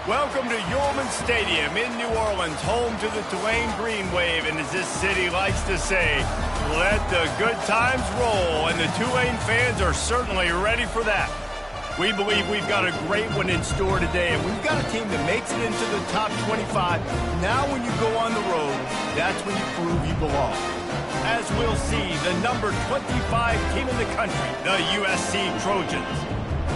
Welcome to Yulman Stadium in New Orleans, home to the Tulane Green Wave, and as this city likes to say, let the good times roll, and the Tulane fans are certainly ready for that. We believe we've got a great one in store today, and we've got a team that makes it into the top 25. Now when you go on the road, that's when you prove you belong. As we'll see, the number 25 team in the country, the USC Trojans,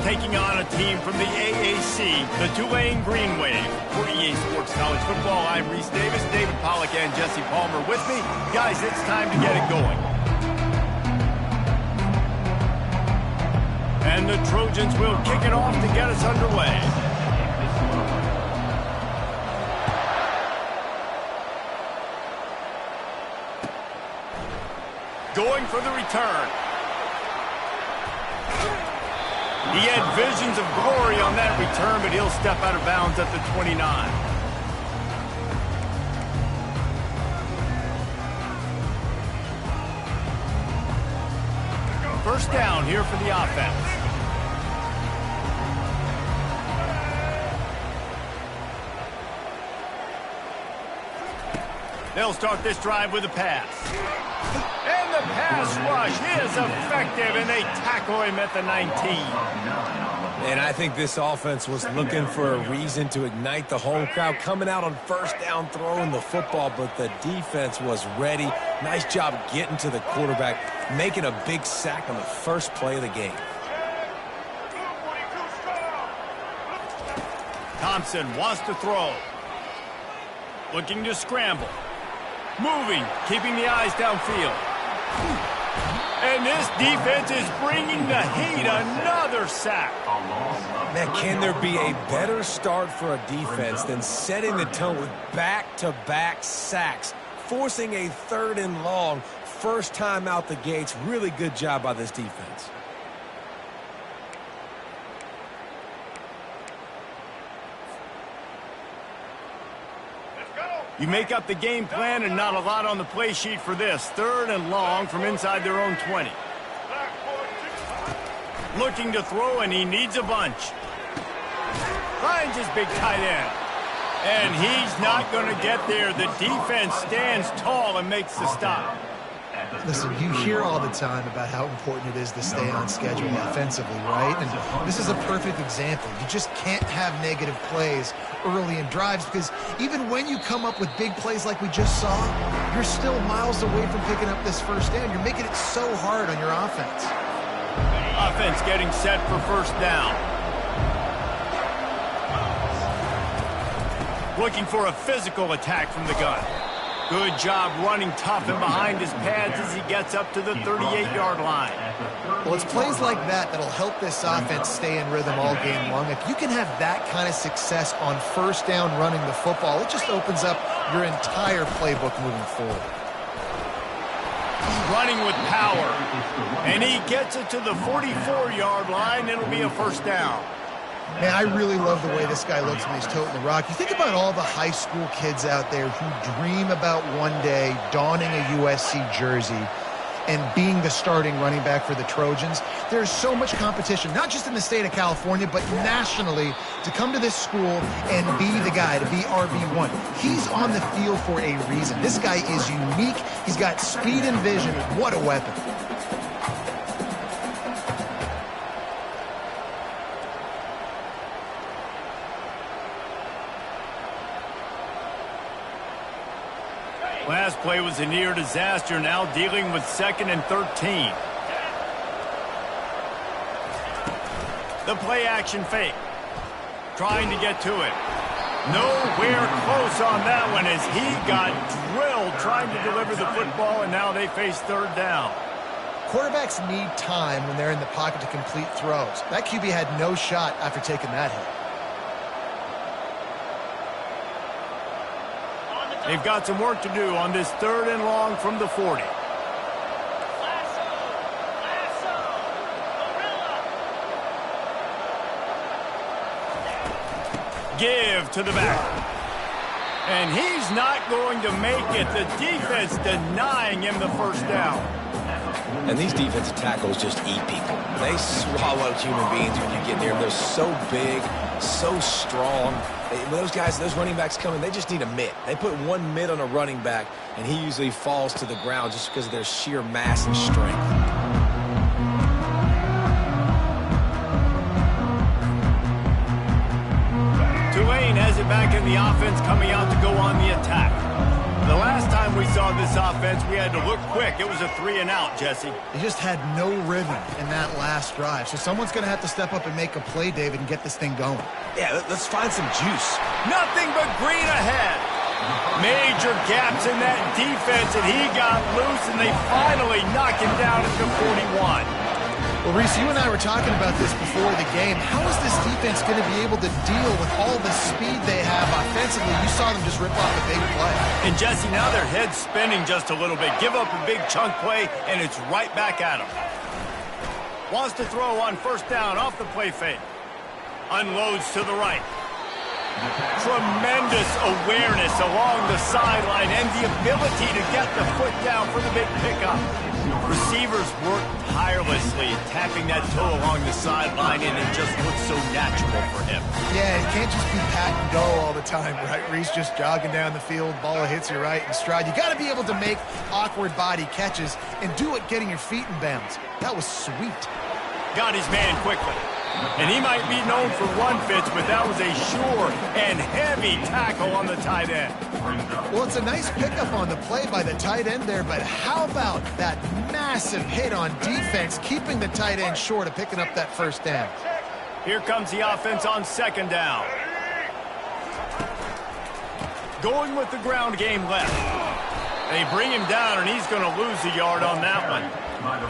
taking on a team from the AAC, the Tulane Green Wave. For EA Sports College Football, I'm Reese Davis, David Pollack, and Jesse Palmer with me. Guys, it's time to get it going. And the Trojans will kick it off to get us underway. Going for the return. He had visions of glory on that return, but he'll step out of bounds at the 29. First down here for the offense. They'll start this drive with a pass. And the pass rush is effective, and they tackle him at the 19. And I think this offense was looking for a reason to ignite the home crowd, coming out on first down, throwing the football, but the defense was ready. Nice job getting to the quarterback, making a big sack on the first play of the game. Thompson wants to throw. Looking to scramble. Moving, keeping the eyes downfield. And this defense is bringing the heat. Another sack. Man, can there be a better start for a defense than setting the tone with back-to-back sacks, forcing a 3rd and long, first time out the gates? Really good job by this defense. You make up the game plan and not a lot on the play sheet for this. 3rd and long from inside their own 20. Looking to throw, and he needs a bunch. Finds his big tight end. And he's not going to get there. The defense stands tall and makes the stop. Listen, you hear all the time about how important it is to stay on schedule offensively, right? And this is a perfect example. You just can't have negative plays early in drives because even when you come up with big plays like we just saw, you're still miles away from picking up this first down. You're making it so hard on your offense. Offense getting set for first down. Looking for a physical attack from the gun. Good job running tough and behind his pads as he gets up to the 38-yard line. Well, it's plays like that that'll help this offense stay in rhythm all game long. If you can have that kind of success on first down running the football, it just opens up your entire playbook moving forward. Running with power. And he gets it to the 44-yard line. It'll be a first down. Man, I really love the way this guy looks when he's toting the rock. You think about all the high school kids out there who dream about one day donning a USC jersey and being the starting running back for the Trojans. There's so much competition, not just in the state of California, but nationally, to come to this school and be the guy, to be RB1. He's on the field for a reason. This guy is unique. He's got speed and vision. What a weapon. Last play was a near disaster, now dealing with 2nd and 13. The play action fake. Trying to get to it. Nowhere close on that one as he got drilled trying to deliver the football, and now they face 3rd down. Quarterbacks need time when they're in the pocket to complete throws. That QB had no shot after taking that hit. They've got some work to do on this 3rd and long from the 40. Give to the back. And he's not going to make it. The defense denying him the first down. And these defensive tackles just eat people. They swallow human beings when you get near them. They're so big, so strong. When those guys, those running backs come in, they just need a mitt. They put one mitt on a running back, and he usually falls to the ground just because of their sheer mass and strength. Tulane has it back in the offense, coming out to go on the attack. The last time we saw this offense, we had to look quick. It was a 3-and-out, Jesse. They just had no rhythm in that last drive. So someone's going to have to step up and make a play, David, and get this thing going. Yeah, let's find some juice. Nothing but green ahead. Major gaps in that defense, and he got loose, and they finally knock him down at the 41. Well, Reese, you and I were talking about this before the game. How is this defense going to be able to deal with all the speed they have offensively? You saw them just rip off a big play. And, Jesse, now their head's spinning just a little bit. Give up a big chunk play, and it's right back at them. Wants to throw on first down off the play fake. Unloads to the right. Tremendous awareness along the sideline and the ability to get the foot down for the big pickup. Receivers work tirelessly, tapping that toe along the sideline, and it just looks so natural for him. Yeah, it can't just be pat and go all the time, right? Reese just jogging down the field, ball hits you right in stride. You got to be able to make awkward body catches and do it getting your feet in bounds. That was sweet. Got his man quickly. And he might be known for run fits, but that was a sure and heavy tackle on the tight end. Well, it's a nice pickup on the play by the tight end there, but how about that massive hit on defense, keeping the tight end short of picking up that first down? Here comes the offense on second down. Going with the ground game left. They bring him down, and he's going to lose a yard on that one.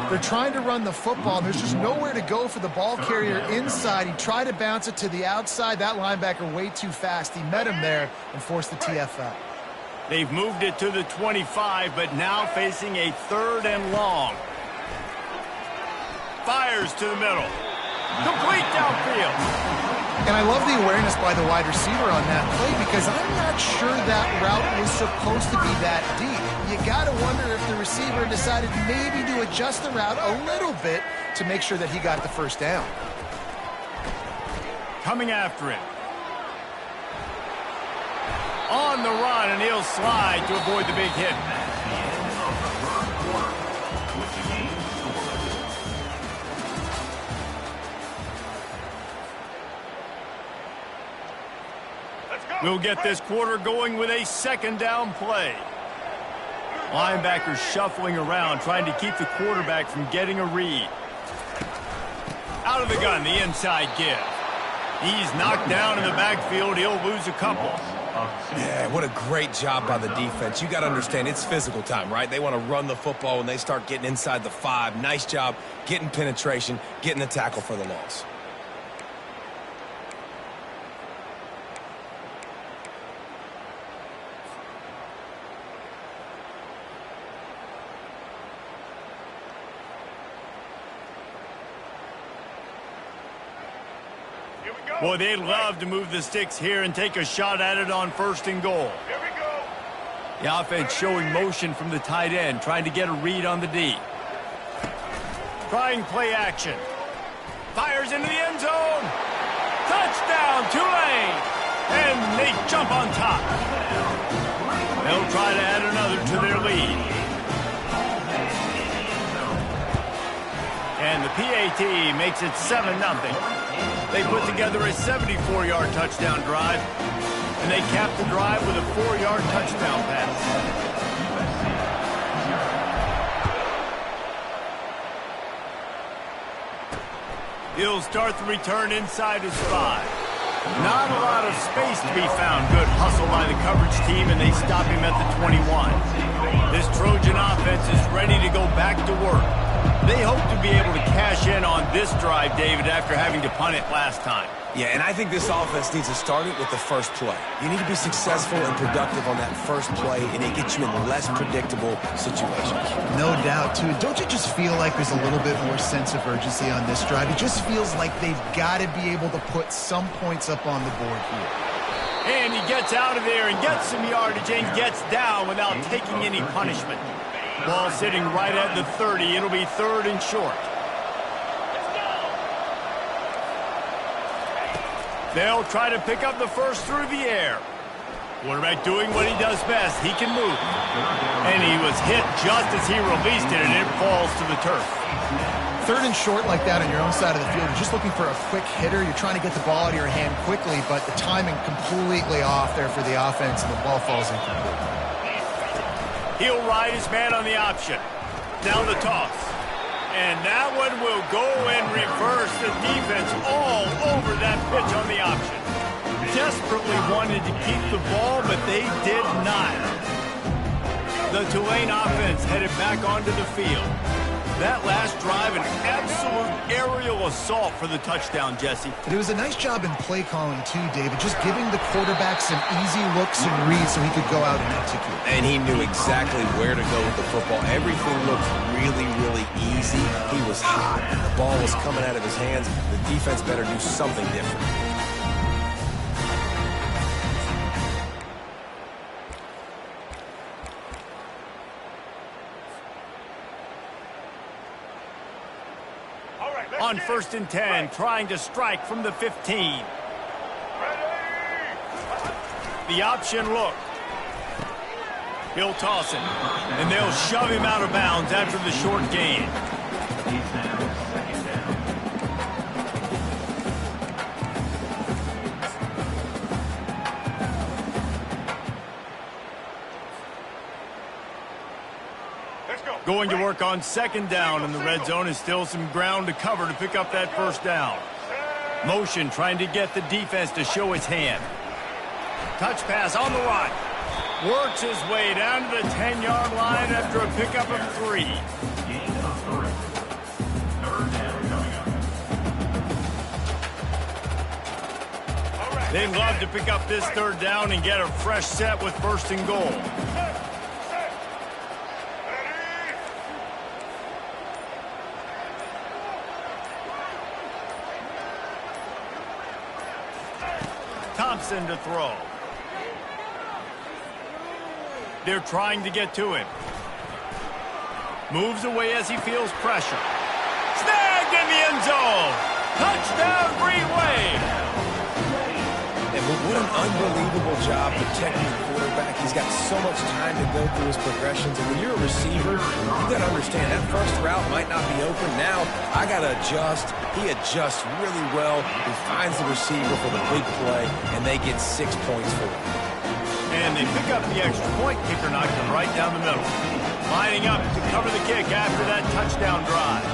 They're trying to run the football. There's just nowhere to go for the ball carrier inside. He tried to bounce it to the outside. That linebacker way too fast. He met him there and forced the TFL. They've moved it to the 25, but now facing a 3rd and long. Fires to the middle. Complete downfield. And I love the awareness by the wide receiver on that play because I'm not sure that route was supposed to be that deep. You got to wonder if the receiver decided maybe to adjust the route a little bit to make sure that he got the first down. Coming after him. On the run, and he'll slide to avoid the big hit. We'll get this quarter going with a 2nd down play. Linebackers shuffling around, trying to keep the quarterback from getting a read. Out of the gun, the inside give. He's knocked down in the backfield. He'll lose a couple. Yeah, what a great job by the defense. You got to understand, it's physical time, right? They want to run the football when they start getting inside the 5. Nice job getting penetration, getting the tackle for the loss. Boy, they'd love to move the sticks here and take a shot at it on 1st and goal. Here we go. The offense showing motion from the tight end, trying to get a read on the D. Trying play action. Fires into the end zone. Touchdown, Tulane. And they jump on top. They'll try to add another to their lead. And the PAT makes it 7-0. They put together a 74-yard touchdown drive, and they capped the drive with a 4-yard touchdown pass. He'll start the return inside his 5. Not a lot of space to be found. Good hustle by the coverage team, and they stop him at the 21. This Trojan offense is ready to go back to work. They hope to be able to cash in on this drive, David, after having to punt it last time. Yeah, and I think this offense needs to start it with the first play. You need to be successful and productive on that first play, and it gets you in less predictable situations. No doubt, too. Don't you just feel like there's a little bit more sense of urgency on this drive? It just feels like they've got to be able to put some points up on the board here. And he gets out of there and gets some yardage and gets down without taking any punishment. Ball sitting right at the 30. It'll be 3rd and short. They'll try to pick up the first through the air. Quarterback doing what he does best. He can move. And he was hit just as he released it, and it falls to the turf. 3rd and short like that on your own side of the field. You're just looking for a quick hitter. You're trying to get the ball out of your hand quickly, but the timing completely off there for the offense, and the ball falls incomplete. He'll ride his man on the option. Now the toss. And that one will go and reverse the defense all over that pitch on the option. Desperately wanted to keep the ball, but they did not. The Tulane offense headed back onto the field. That last drive, an absolute aerial assault for the touchdown, Jesse. But it was a nice job in play calling, too, David, just giving the quarterback some easy looks and reads so he could go out and execute. And he knew exactly where to go with the football. Everything looked really, really easy. He was hot. The ball was coming out of his hands. The defense better do something different. On 1st and 10, trying to strike from the 15. The option look. He'll toss it, and they'll shove him out of bounds after the short gain. Going to work on 2nd down in the red zone, is still some ground to cover to pick up that 1st down. Motion trying to get the defense to show its hand. Touch pass on the run. Works his way down to the 10-yard line after a pickup of 3. They'd love to pick up this 3rd down and get a fresh set with 1st and goal. Thompson to throw. They're trying to get to him. Moves away as he feels pressure. Snagged in the end zone. Touchdown, Green Wave. And what an unbelievable job protecting the quarterback. He's got so much time to go through his progressions. And when you're a receiver, you got to understand that first route might not be open. Now, I got to adjust. He adjusts really well. He finds the receiver for the big play, and they get 6 points for it. And they pick up the extra point. Kicker knocked him right down the middle. Lining up to cover the kick after that touchdown drive.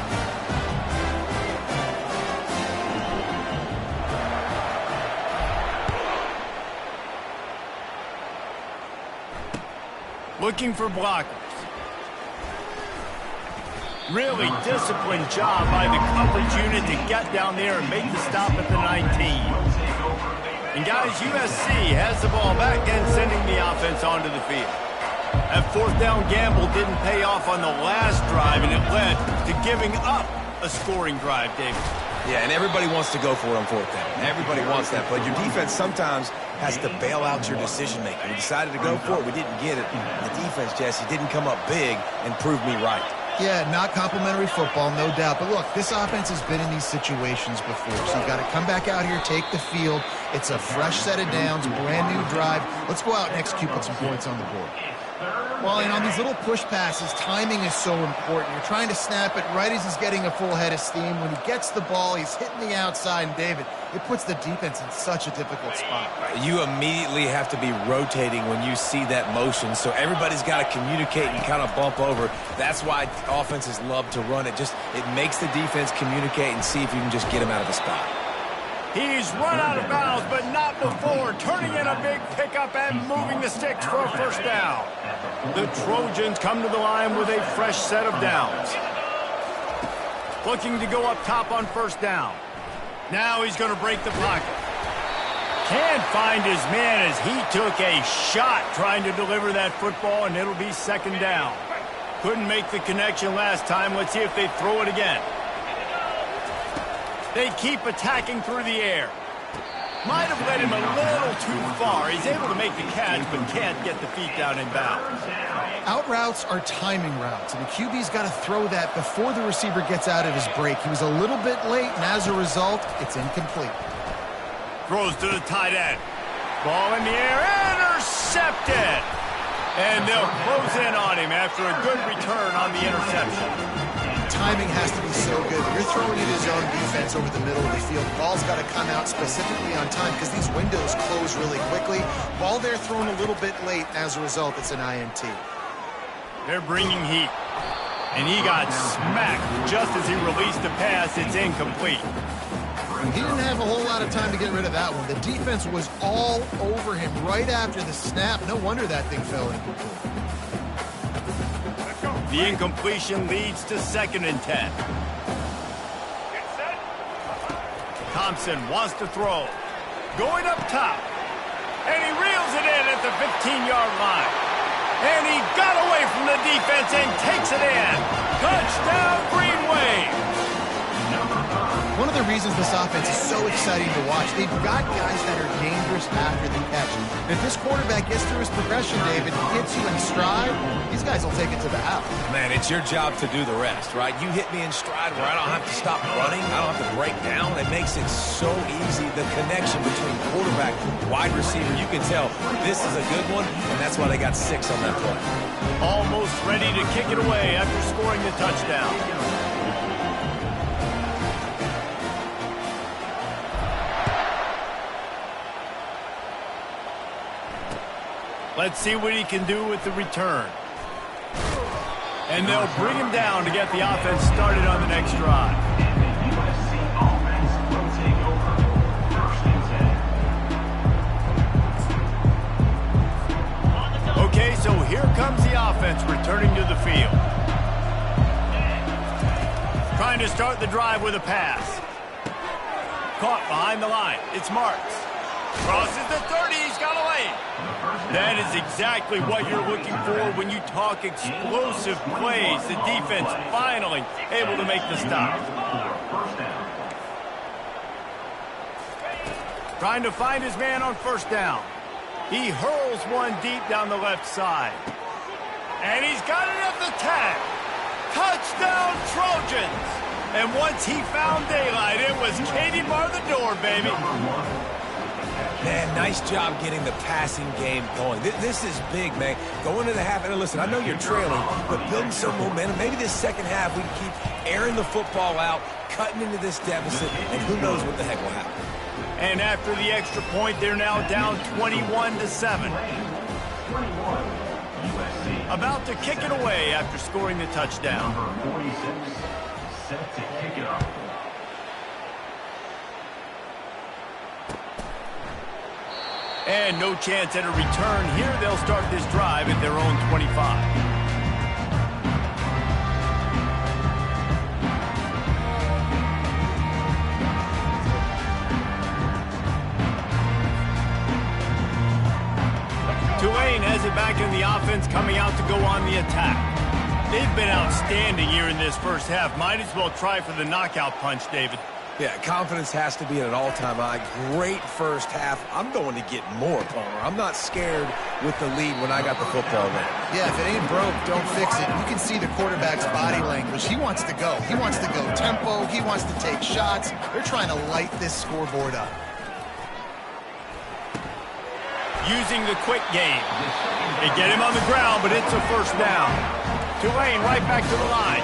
Looking for blockers. Really disciplined job by the coverage unit to get down there and make the stop at the 19. And guys, USC has the ball back and sending the offense onto the field. That 4th down gamble didn't pay off on the last drive, and it led to giving up a scoring drive, David. Yeah, and everybody wants to go for it on 4th down. Everybody wants that, but your defense sometimes has to bail out your decision-making. We decided to go for it. We didn't get it. The defense, Jesse, didn't come up big and prove me right. Yeah, not complimentary football, no doubt. But look, this offense has been in these situations before. So you've got to come back out here, take the field. It's a fresh set of downs, brand new drive. Let's go out and execute, put some points on the board. Well, and on these little push passes, timing is so important. You're trying to snap it right as he's getting a full head of steam. When he gets the ball, he's hitting the outside. And, David, it puts the defense in such a difficult spot. You immediately have to be rotating when you see that motion. So everybody's got to communicate and kind of bump over. That's why offenses love to run it. It makes the defense communicate and see if you can just get him out of the spot. He's run out of bounds, but not before. Turning in a big pickup and moving the sticks for a 1st down. The Trojans come to the line with a fresh set of downs. Looking to go up top on 1st down. Now he's going to break the pocket. Can't find his man as he took a shot trying to deliver that football, and it'll be 2nd down. Couldn't make the connection last time. Let's see if they throw it again. They keep attacking through the air. Might have led him a little too far. He's able to make the catch, but can't get the feet down in bounds. Out routes are timing routes, and the QB's got to throw that before the receiver gets out of his break. He was a little bit late, and as a result, it's incomplete. Throws to the tight end. Ball in the air, intercepted! And they'll close in on him after a good return on the interception. Timing has to be so good. You're throwing it his own defense over the middle of the field. Ball's got to come out specifically on time because these windows close really quickly. Ball there thrown a little bit late. As a result, it's an INT. They're bringing heat. And he got smacked just as he released the pass. It's incomplete. He didn't have a whole lot of time to get rid of that one. The defense was all over him right after the snap. No wonder that thing fell incomplete. The incompletion leads to 2nd and 10. Thompson wants to throw. Going up top. And he reels it in at the 15-yard line. And he got away from the defense and takes it in. Touchdown, Green Wave. One of the reasons this offense is so exciting to watch, they've got guys that are dangerous after the catch. And if this quarterback gets through his progression, David, hits you in stride, these guys will take it to the house. Man, it's your job to do the rest, right? You hit me in stride where I don't have to stop running. I don't have to break down. It makes it so easy. The connection between quarterback and wide receiver, you can tell this is a good one, and that's why they got 6 on that play. Almost ready to kick it away after scoring the touchdown. Let's see what he can do with the return. And they'll bring him down to get the offense started on the next drive. Okay, so here comes the offense returning to the field. Trying to start the drive with a pass. Caught behind the line. It's Marks. Crosses the 30. He's got a lane. That is exactly what you're looking for when you talk explosive plays. The defense finally able to make the stop. Trying to find his man on 1st down. He hurls one deep down the left side. And he's got it at the 10. Touchdown, Trojans. And once he found daylight, it was Katie bar the door, baby. Man, nice job getting the passing game going. This is big, man. Going into the half, and listen, I know you're trailing, but building some momentum. Maybe this second half we can keep airing the football out, cutting into this deficit, and who knows what the heck will happen. And after the extra point, they're now down 21-7. About to kick it away after scoring the touchdown. Number 46, set to kick it off. And no chance at a return here. They'll start this drive at their own 25. Tulane has it back in the offense, coming out to go on the attack. They've been outstanding here in this first half. Might as well try for the knockout punch, David. Yeah, confidence has to be at an all-time high. Great first half. I'm going to get more, Palmer. I'm not scared with the lead when I got the football there. Yeah, if it ain't broke, don't fix it. You can see the quarterback's body language. He wants to go. He wants to go tempo. He wants to take shots. They're trying to light this scoreboard up. Using the quick game. They get him on the ground, but it's a 1st down. Tulane right back to the line.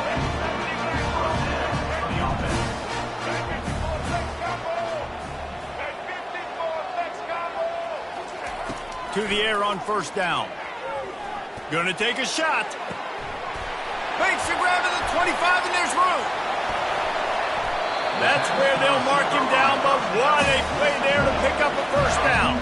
To the air on 1st down. Gonna take a shot. Makes the grab at the 25, and there's room. That's where they'll mark him down, but what a play there to pick up a 1st down.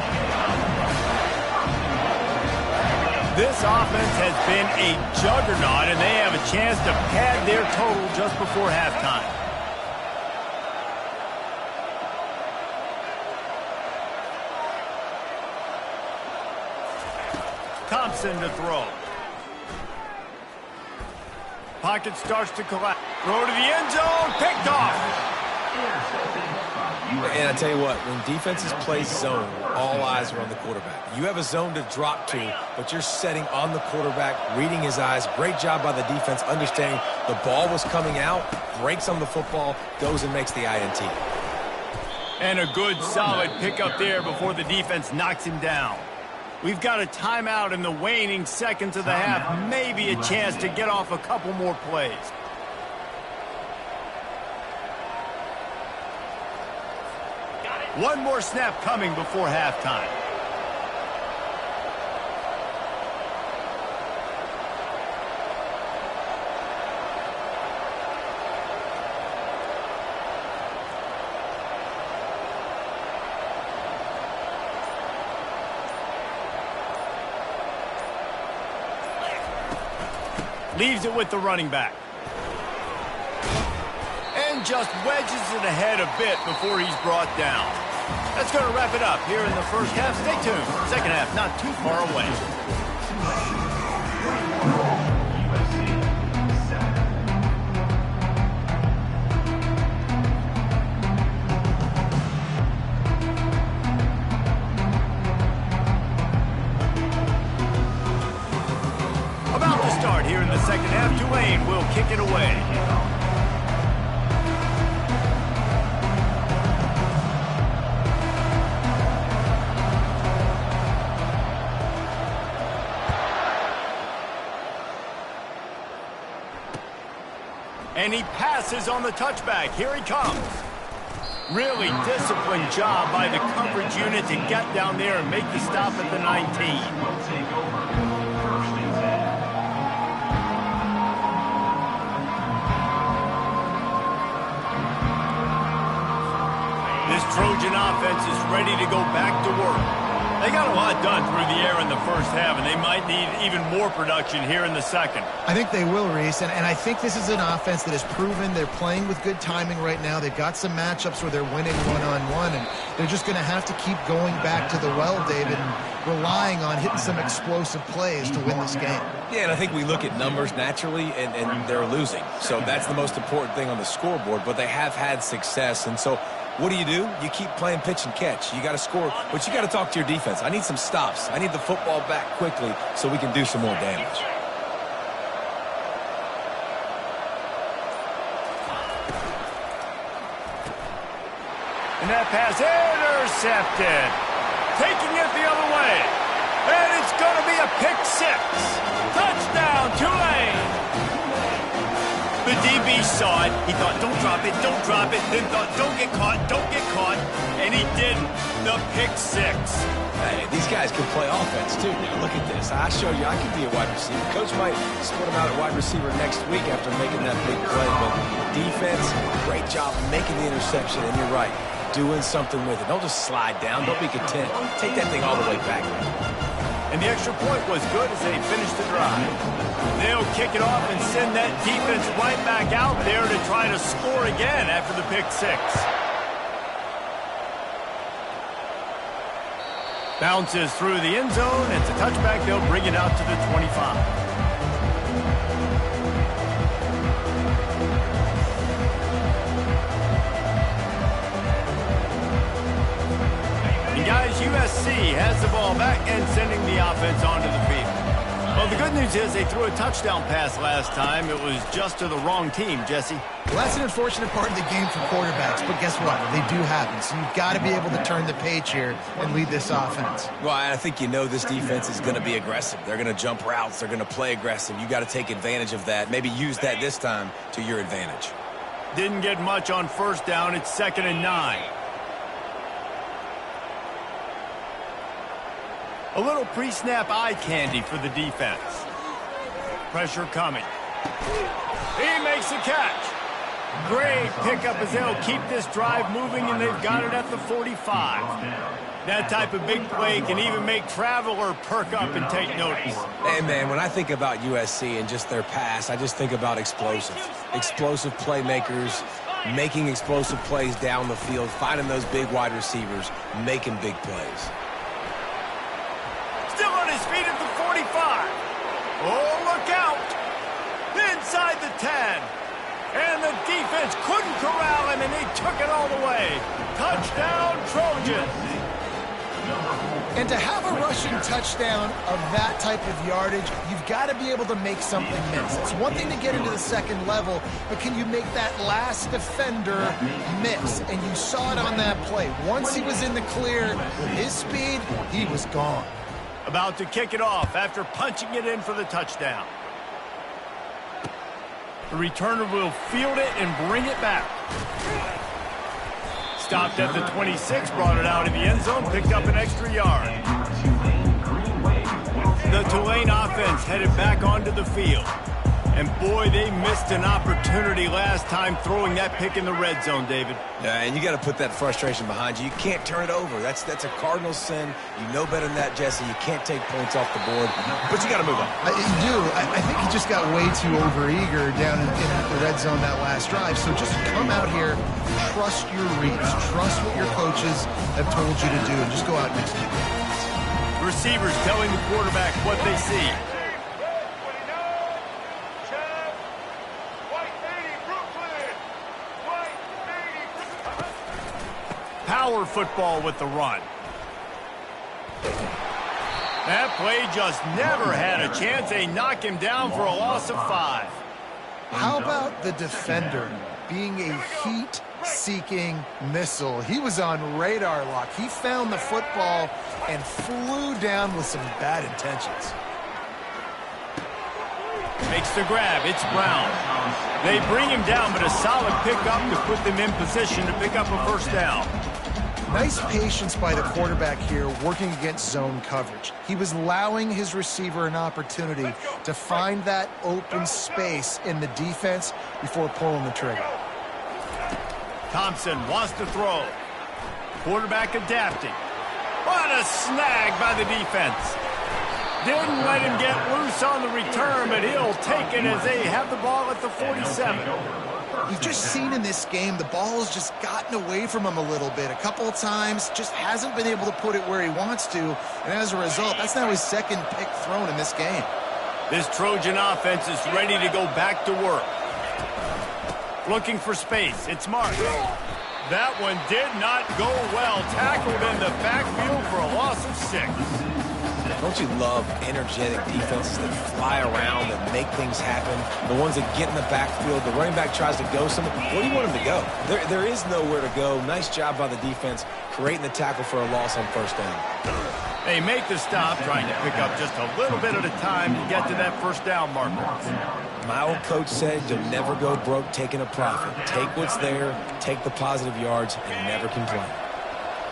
This offense has been a juggernaut, and they have a chance to pad their total just before halftime. Thompson to throw. Pocket starts to collapse. Throw to the end zone. Picked off. And I tell you what, when defenses play zone, all eyes are on the quarterback. You have a zone to drop to, but you're setting on the quarterback, reading his eyes. Great job by the defense, understanding the ball was coming out, breaks on the football, goes and makes the INT. And a good, solid pickup there before the defense knocks him down. We've got a timeout in the waning seconds of the half, maybe a chance to get off a couple more plays. One more snap coming before halftime. Leaves it with the running back. And just wedges it ahead a bit before he's brought down. That's going to wrap it up here in the first half. Stay tuned. Second half not too far away. About to start here in the second half. Tulane will kick it away. And he passes on the touchback. Here he comes. Really disciplined job by the coverage unit to get down there and make the stop at the 19. This Trojan offense is ready to go back to work. They got a lot done through the air in the first half, and they might need even more production here in the second. I think they will, Reese, and I think this is an offense that has proven they're playing with good timing right now. They've got some matchups where they're winning one-on-one, and they're just going to have to keep going back to the well, David, and relying on hitting some explosive plays to win this game. Yeah, and I think we look at numbers naturally, and they're losing. So that's the most important thing on the scoreboard, but they have had success, and so what do? You keep playing pitch and catch. You got to score, but you got to talk to your defense. I need some stops. I need the football back quickly so we can do some more damage. And that pass intercepted. Taking it the other way. And it's going to be a pick six. Touchdown, Tulane. The DB saw it. He thought, don't drop it, don't drop it. Then thought, don't get caught, don't get caught. And he didn't. The pick six. Hey, these guys can play offense, too. Now, look at this. I showed you I can be a wide receiver. Coach might split him out at wide receiver next week after making that big play. But defense, great job making the interception. And you're right, doing something with it. Don't just slide down. Don't be content. Take that thing all the way back. And the extra point was good as they finished the drive. They'll kick it off and send that defense right back out there to try to score again after the pick six. Bounces through the end zone. It's a touchback. They'll bring it out to the 25. Guys, USC has the ball back and sending the offense onto the field. Well, the good news is they threw a touchdown pass last time. It was just to the wrong team, Jesse. Well, that's an unfortunate part of the game for quarterbacks, but guess what? They do happen, so you've got to be able to turn the page here and lead this offense. Well, I think you know this defense is going to be aggressive. They're going to jump routes. They're going to play aggressive. You got to take advantage of that. Maybe use that this time to your advantage. Didn't get much on first down. It's 2nd and 9. A little pre-snap eye candy for the defense. Pressure coming. He makes the catch. Great pickup as they'll keep this drive moving, and they've got it at the 45. That type of big play can even make Traveler perk up and take notice. Hey, man, when I think about USC and just their pass, I just think about explosive. Explosive playmakers, making explosive plays down the field, finding those big wide receivers, making big plays. Still on his feet at the 45. Oh, look out. Inside the 10. And the defense defense couldn't corral him, and they took it all the way. Touchdown, Trojans. And to have a rushing touchdown of that type of yardage, you've got to be able to make something miss. It's one thing to get into the second level, but can you make that last defender miss? And you saw it on that play. Once he was in the clear, with his speed, he was gone. About to kick it off after punching it in for the touchdown. The returner will field it and bring it back. Stopped at the 26, brought it out in the end zone, picked up an extra yard. The Tulane offense headed back onto the field. And boy, they missed an opportunity last time throwing that pick in the red zone, David. Yeah, and you got to put that frustration behind you. You can't turn it over. That's a cardinal sin. You know better than that, Jesse. You can't take points off the board, but you got to move on. You do. I think he just got way too overeager down in the red zone that last drive. So just come out here, trust your reads, trust what your coaches have told you to do, and just go out and execute. Receivers telling the quarterback what they see. Power football with the run. That play just never had a chance. They knock him down for a loss of 5. How about the defender being a heat-seeking missile? He was on radar lock. He found the football and flew down with some bad intentions. Makes the grab. It's Brown. They bring him down, but a solid pickup to put them in position to pick up a first down. Nice patience by the quarterback here working against zone coverage. He was allowing his receiver an opportunity to find that open space in the defense before pulling the trigger. Thompson wants to throw. Quarterback adapting. What a snag by the defense. Didn't let him get loose on the return, but he'll take it as they have the ball at the 47. We've just seen in this game the ball has just gotten away from him a little bit. A couple of times, just hasn't been able to put it where he wants to. And as a result, that's now his second pick thrown in this game. This Trojan offense is ready to go back to work. Looking for space. It's Mark. That one did not go well. Tackled in the backfield for a loss of 6. Don't you love energetic defenses that fly around and make things happen? The ones that get in the backfield, the running back tries to go somewhere. Where do you want him to go? There is nowhere to go. Nice job by the defense, creating the tackle for a loss on first down. They make the stop, trying to pick up just a little bit at a time to get to that first down marker. My old coach said you'll never go broke taking a profit. Take what's there, take the positive yards, and never complain.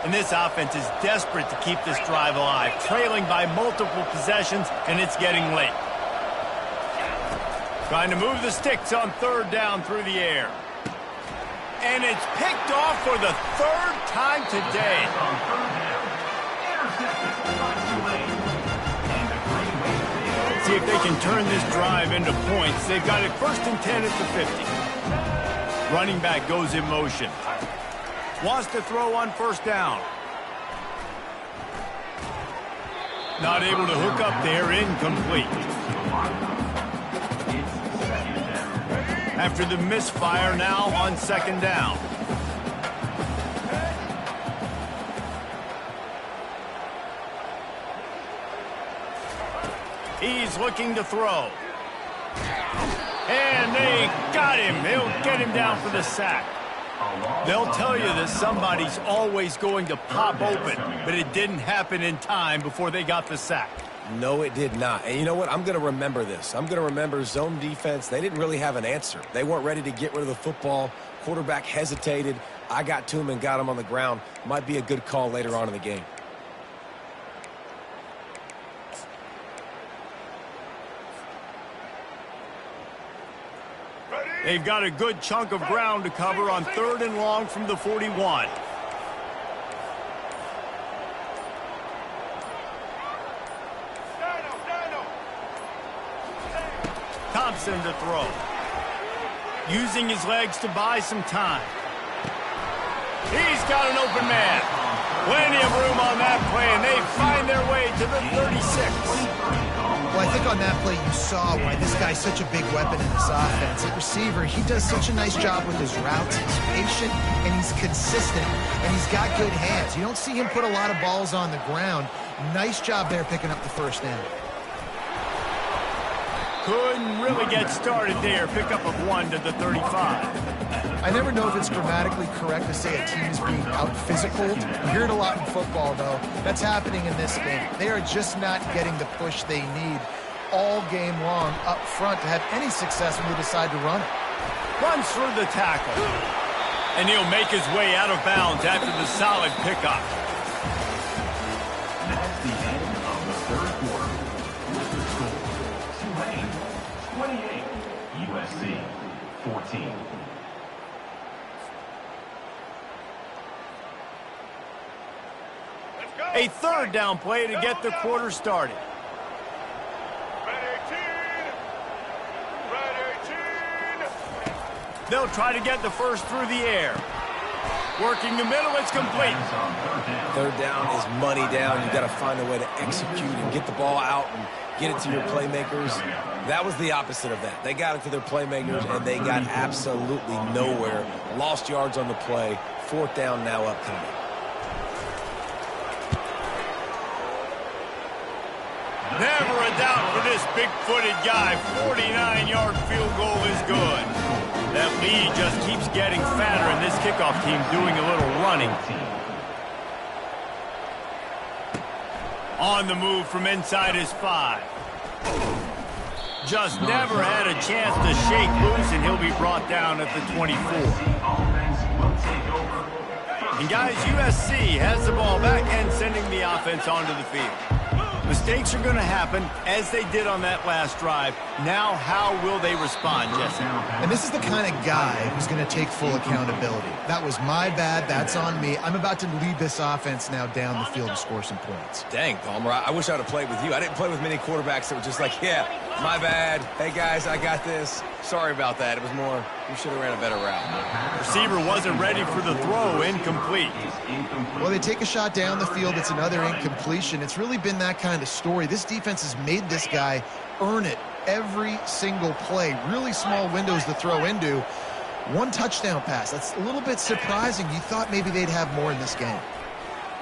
And this offense is desperate to keep this drive alive, trailing by multiple possessions, and it's getting late. Trying to move the sticks on third down through the air. And it's picked off for the 3rd time today. See if they can turn this drive into points. They've got it 1st and 10 at the 50. Running back goes in motion. Wants to throw on first down. Not able to hook up there, incomplete. After the misfire, now on 2nd down. He's looking to throw. And they got him. He'll get him down for the sack. They'll tell you that somebody's always going to pop open, but it didn't happen in time before they got the sack. No, it did not. And you know what? I'm going to remember this. I'm going to remember zone defense. They didn't really have an answer. They weren't ready to get rid of the football. Quarterback hesitated. I got to him and got him on the ground. Might be a good call later on in the game. They've got a good chunk of ground to cover on 3rd and long from the 41. Thompson to throw. Using his legs to buy some time. He's got an open man. Plenty of room on that play, and they find their way to the 36. Well, I think on that play, you saw why this guy's such a big weapon in this offense. At receiver, he does such a nice job with his routes. He's patient, and he's consistent, and he's got good hands. You don't see him put a lot of balls on the ground. Nice job there picking up the first down. Couldn't really get started there. Pickup of 1 to the 35. I never know if it's grammatically correct to say a team is being out-physicaled. You hear it a lot in football, though. That's happening in this game. They are just not getting the push they need all game long up front to have any success when they decide to run it. Runs through the tackle. And he'll make his way out of bounds after the solid pickup. That's the end of the third quarter. With the score, Tulane 28, USC 14. A third down play to get the quarter started. They'll try to get the first through the air. Working the middle, it's complete. Third down is money down. You've got to find a way to execute and get the ball out and get it to your playmakers. That was the opposite of that. They got it to their playmakers, and they got absolutely nowhere. Lost yards on the play. Fourth down now upcoming. Never a doubt for this big-footed guy. 49-yard field goal is good. That lead just keeps getting fatter, and this kickoff team doing a little running. On the move from inside his 5. Just never had a chance to shake loose, and he'll be brought down at the 24. And guys, USC has the ball back and sending the offense onto the field. Mistakes are going to happen, as they did on that last drive. Now, how will they respond, Jesse? And this is the kind of guy who's going to take full accountability. That was my bad. That's on me. I'm about to lead this offense now down the field to score some points. Dang, Palmer, I wish I would have played with you. I didn't play with many quarterbacks that were just like, yeah, my bad. Hey, guys, I got this. Sorry about that. It was more, we should have ran a better route. Receiver wasn't ready for the throw. Incomplete. Well, they take a shot down the field. It's another incompletion. It's really been that kind of story. This defense has made this guy earn it every single play. Really small windows to throw into. One touchdown pass. That's a little bit surprising. You thought maybe they'd have more in this game.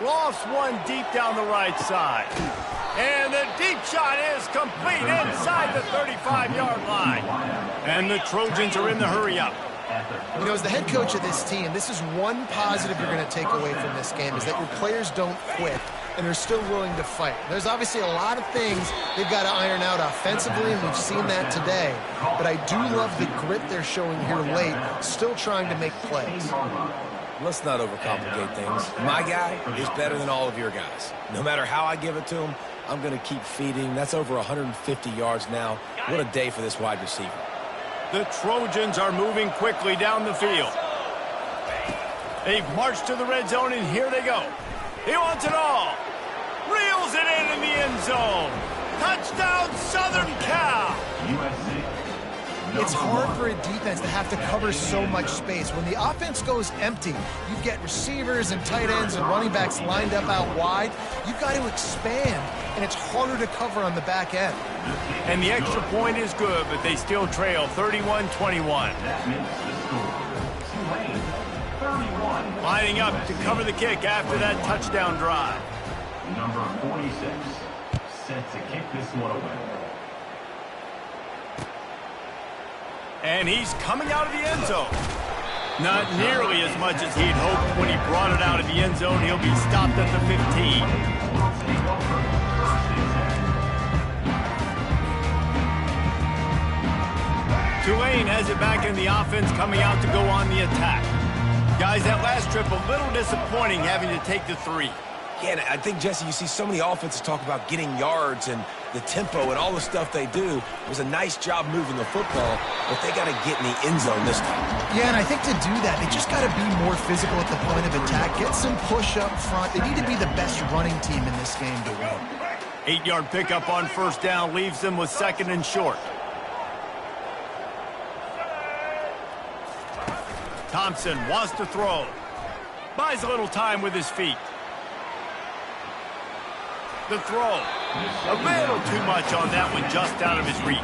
Lofts one deep down the right side. And the deep shot is complete inside the 35-yard line. And the Trojans are in the hurry-up. You know, as the head coach of this team, this is one positive you're going to take away from this game, is that your players don't quit and they're still willing to fight. There's obviously a lot of things they've got to iron out offensively, and we've seen that today. But I do love the grit they're showing here late, still trying to make plays. Let's not overcomplicate things. My guy is better than all of your guys. No matter how I give it to him, I'm going to keep feeding. That's over 150 yards now. What a day for this wide receiver. The Trojans are moving quickly down the field. They've marched to the red zone, and here they go. He wants it all. Reels it in the end zone. Touchdown, Southern Cal. It's hard for a defense to have to cover so much space. When the offense goes empty, you get receivers and tight ends and running backs lined up out wide. You've got to expand, and it's harder to cover on the back end. And the extra point is good, but they still trail 31-21. Lining up to cover the kick after that touchdown drive. Number 46, set to kick this one away. And he's coming out of the end zone. Not nearly as much as he'd hoped when he brought it out of the end zone. He'll be stopped at the 15. Tulane has it back in the offense, coming out to go on the attack. Guys, that last trip a little disappointing, having to take the 3. Yeah, and I think, Jesse, you see so many offenses talk about getting yards and the tempo and all the stuff they do. It was a nice job moving the football, but they got to get in the end zone this time. Yeah, and I think to do that, they just got to be more physical at the point of attack, get some push up front. They need to be the best running team in this game to win. 8-yard pickup on first down leaves them with 2nd and short. Thompson wants to throw. Buys a little time with his feet. The throw. A little too much on that one, just out of his reach.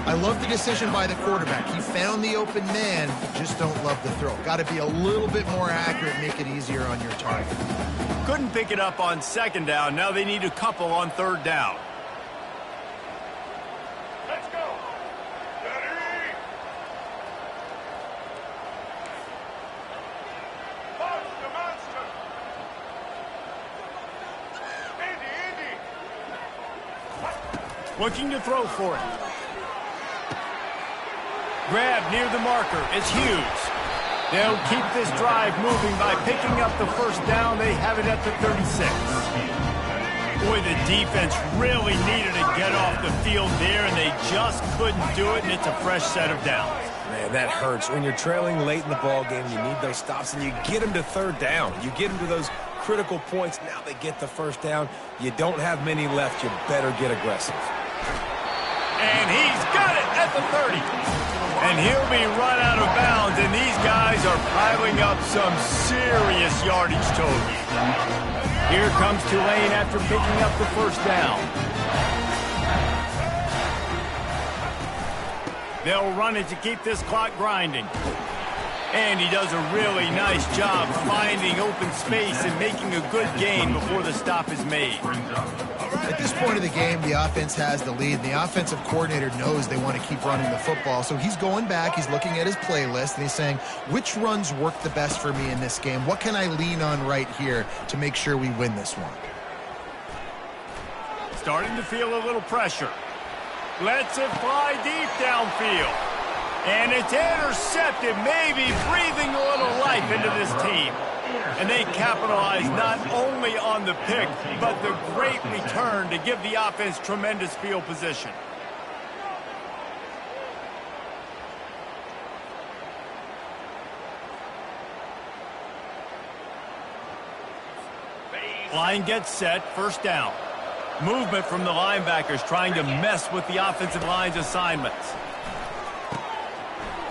I love the decision by the quarterback. He found the open man, just don't love the throw. Got to be a little bit more accurate, make it easier on your target. Couldn't pick it up on second down. Now they need a couple on third down. Let's go. Ready? March the monster. Indy. Looking to throw for it. Grab near the marker. It's Hughes. They'll keep this drive moving by picking up the first down. They have it at the 36. Boy, the defense really needed to get off the field there, and they just couldn't do it, and it's a fresh set of downs. Man, that hurts. When you're trailing late in the ball game, you need those stops, and you get them to third down. You get them to those critical points. Now they get the first down. You don't have many left. You better get aggressive. And he's got it at the 30. And he'll be run out of bounds, and these guys are piling up some serious yardage totals. Here comes Tulane after picking up the first down. They'll run it to keep this clock grinding. And he does a really nice job finding open space and making a good gain before the stop is made. At this point of the game, the offense has the lead, and the offensive coordinator knows they want to keep running the football. So he's going back, he's looking at his playlist, and he's saying, which runs work the best for me in this game? What can I lean on right here to make sure we win this one? Starting to feel a little pressure. Lets it fly deep downfield. And it's intercepted, maybe breathing a little life into this team. And they capitalize not only on the pick, but the great return to give the offense tremendous field position. Line gets set, first down. Movement from the linebackers trying to mess with the offensive line's assignments.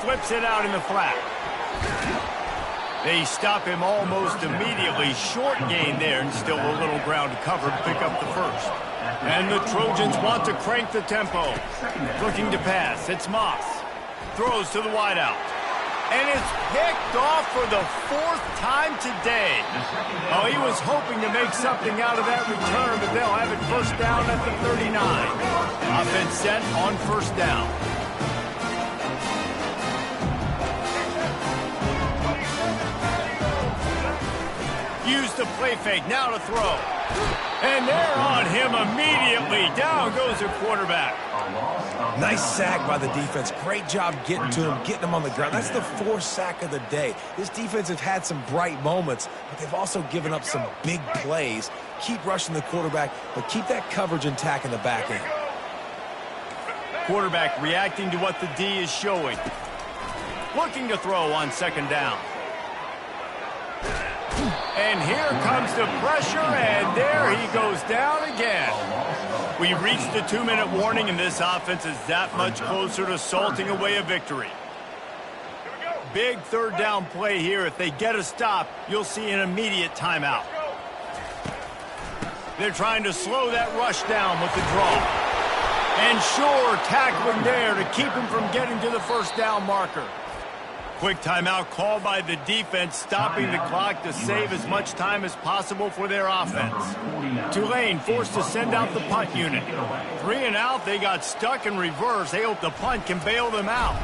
Flips it out in the flat. They stop him almost immediately. Short gain there, and still a little ground to cover to pick up the first. And the Trojans want to crank the tempo. Looking to pass. It's Moss. Throws to the wideout. And it's picked off for the fourth time today. Oh, he was hoping to make something out of that return, but they'll have it first down at the 39. Offense set on first down. Use the play fake, now to throw. And they're on him immediately. Down goes the quarterback. Nice sack by the defense. Great job getting to him, getting him on the ground. That's the fourth sack of the day. This defense has had some bright moments, but they've also given up some big plays. Keep rushing the quarterback, but keep that coverage intact in the back end. Quarterback reacting to what the D is showing. Looking to throw on second down. And here comes the pressure, and there he goes down again. We reached the 2-minute warning, and this offense is that much closer to salting away a victory. Big third down play here. If they get a stop, you'll see an immediate timeout. They're trying to slow that rush down with the draw. And sure, tackling there to keep him from getting to the first down marker. Quick timeout called by the defense, stopping the clock to save as much time as possible for their offense. Tulane forced to send out the punt unit. 3 and out, they got stuck in reverse. They hope the punt can bail them out.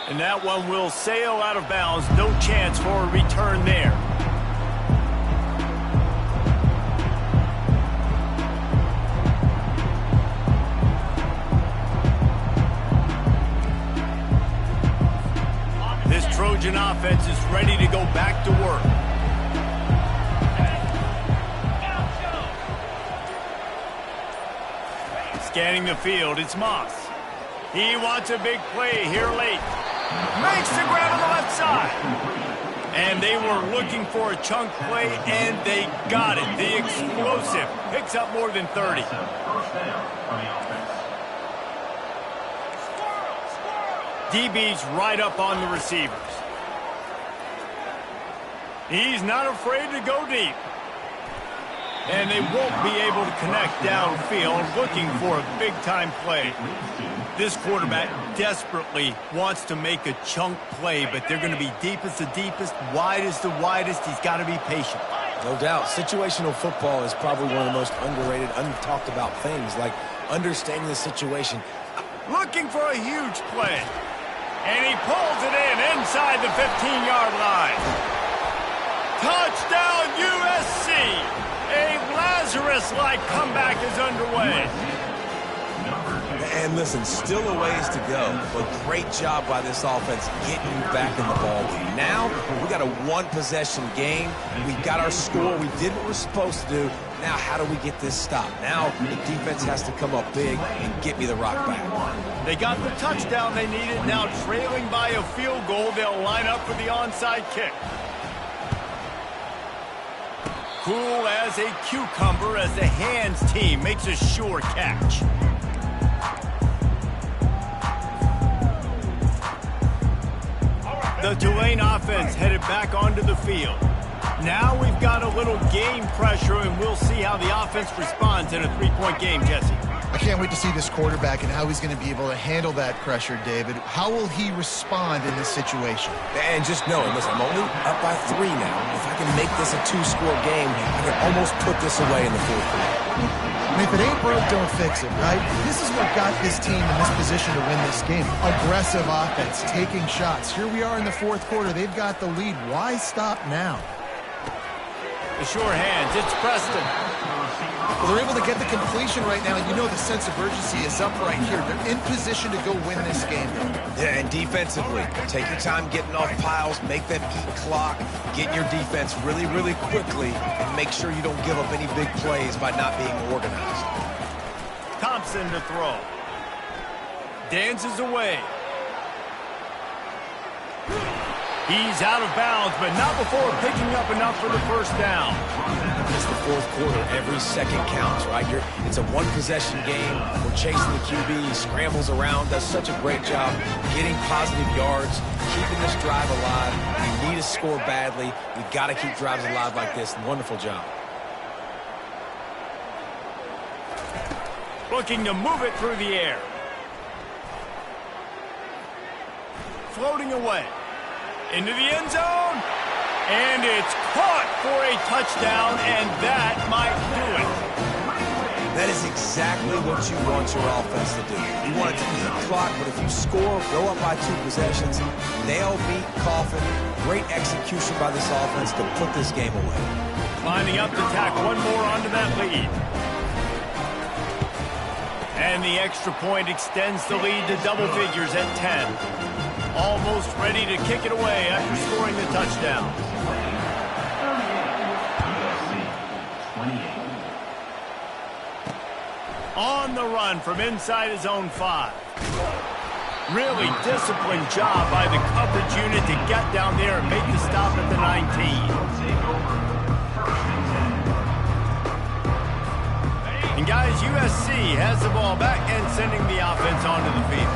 And that one will sail out of bounds. No chance for a return there. Trojan offense is ready to go back to work. Scanning the field, it's Moss. He wants a big play here late. Makes the grab on the left side. And they were looking for a chunk play, and they got it. The explosive picks up more than 30. DB's right up on the receivers. He's not afraid to go deep. And they won't be able to connect downfield, looking for a big-time play. This quarterback desperately wants to make a chunk play, but they're going to be deepest the deepest, widest the widest. He's got to be patient. No doubt. Situational football is probably one of the most underrated, untalked about things, like understanding the situation. Looking for a huge play. And he pulls it in inside the 15-yard line. Touchdown, USC! A Lazarus-like comeback is underway. And listen, still a ways to go, but great job by this offense getting you back in the ballgame. Now, we got a one-possession game. We got our score. We did what we're supposed to do. Now, how do we get this stopped? Now, the defense has to come up big and get me the rock back. They got the touchdown they needed. Now, trailing by a field goal, they'll line up for the onside kick. Cool as a cucumber as the hands team makes a sure catch. The Tulane offense headed back onto the field. Now we've got a little game pressure, and we'll see how the offense responds in a three-point game, Jesse. I can't wait to see this quarterback and how he's going to be able to handle that pressure, David. How will he respond in this situation? And just know, listen, I'm only up by 3 now. If I can make this a 2-score game, I can almost put this away in the fourth quarter. And if it ain't broke, don't fix it, right? This is what got this team in this position to win this game. Aggressive offense, taking shots. Here we are in the fourth quarter. They've got the lead. Why stop now? The sure hands, it's Preston. Well, they're able to get the completion right now, and you know the sense of urgency is up right here. They're in position to go win this game. Yeah, and defensively, take your time getting off piles, make them eat clock, get your defense really, really quickly, and make sure you don't give up any big plays by not being organized. Thompson to throw. Dances away. He's out of bounds, but not before picking up enough for the first down. It's the fourth quarter. Every second counts, right? It's a one-possession game. We're chasing the QB. He scrambles around, does such a great job getting positive yards, keeping this drive alive. We need to score badly. We've got to keep drives alive like this. Wonderful job. Looking to move it through the air. Floating away. Into the end zone, and it's caught for a touchdown, and that might do it. That is exactly what you want your offense to do. You want it to eat clock, but if you score, go up by 2 possessions, nail, beat, coffin, great execution by this offense to put this game away. Lining up to tack one more onto that lead. And the extra point extends the lead to double figures at 10. Almost ready to kick it away after scoring the touchdown. On the run from inside his own 5. Really disciplined job by the coverage unit to get down there and make the stop at the 19. And guys, USC has the ball back and sending the offense onto the field.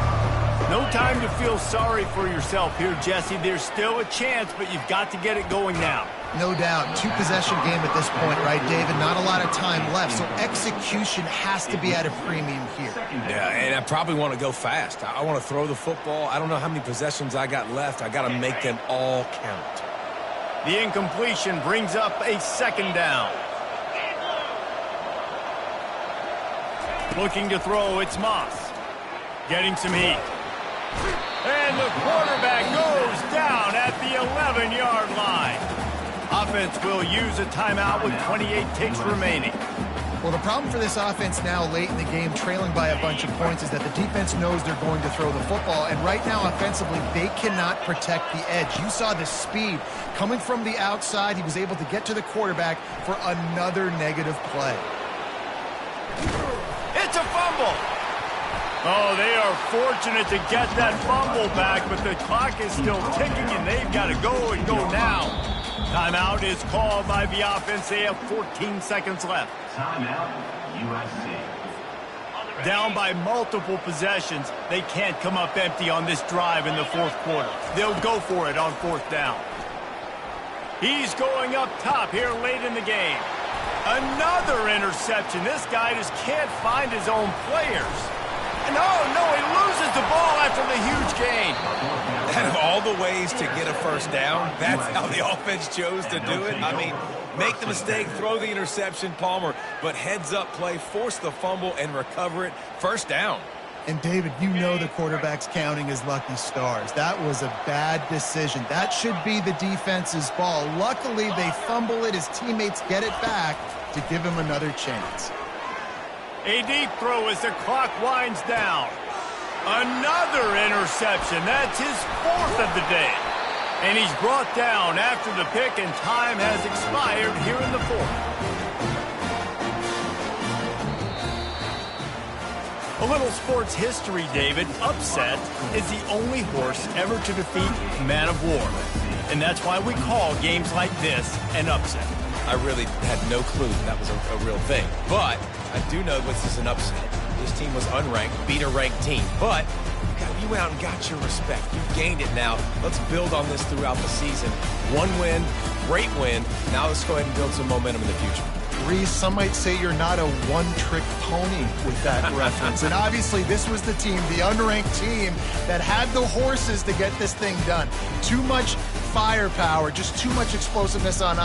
No time to feel sorry for yourself here, Jesse. There's still a chance, but you've got to get it going now. No doubt. 2-possession game at this point, right, David? Not a lot of time left, so execution has to be at a premium here. Yeah, and I probably want to go fast. I want to throw the football. I don't know how many possessions I got left. I got to make them all count. The incompletion brings up a second down. Looking to throw, it's Moss. Getting some heat. And the quarterback goes down at the 11-yard line. Offense will use a timeout with 28 ticks remaining. Well, the problem for this offense now late in the game, trailing by a bunch of points, is that the defense knows they're going to throw the football. And right now, offensively, they cannot protect the edge. You saw the speed coming from the outside. He was able to get to the quarterback for another negative play. It's a fumble. Oh, they are fortunate to get that fumble back, but the clock is still ticking, and they've got to go and go now. Timeout is called by the offense. They have 14 seconds left. Timeout, USC. Down by multiple possessions, they can't come up empty on this drive in the fourth quarter. They'll go for it on fourth down. He's going up top here late in the game. Another interception. This guy just can't find his own players. And no, he loses the ball after the huge gain. Out of all the ways to get a first down, that's how the offense chose to do it. I mean, make the mistake, throw the interception, Palmer, but heads-up play, force the fumble, and recover it. First down. And, David, you know the quarterback's counting his lucky stars. That was a bad decision. That should be the defense's ball. Luckily, they fumble it. His teammates get it back to give him another chance. A deep throw as the clock winds down. Another interception. That's his fourth of the day. And he's brought down after the pick, and time has expired here in the fourth. A little sports history, David. Upset is the only horse ever to defeat Man of War. And that's why we call games like this an upset. I really had no clue that was a real thing. But I do know this is an upset. This team was unranked, beat a ranked team. But you went out and got your respect. You've gained it now. Let's build on this throughout the season. One win, great win. Now let's go ahead and build some momentum in the future. Reese, some might say you're not a one-trick pony with that reference. And obviously, this was the team, the unranked team, that had the horses to get this thing done. Too much firepower, just too much explosiveness on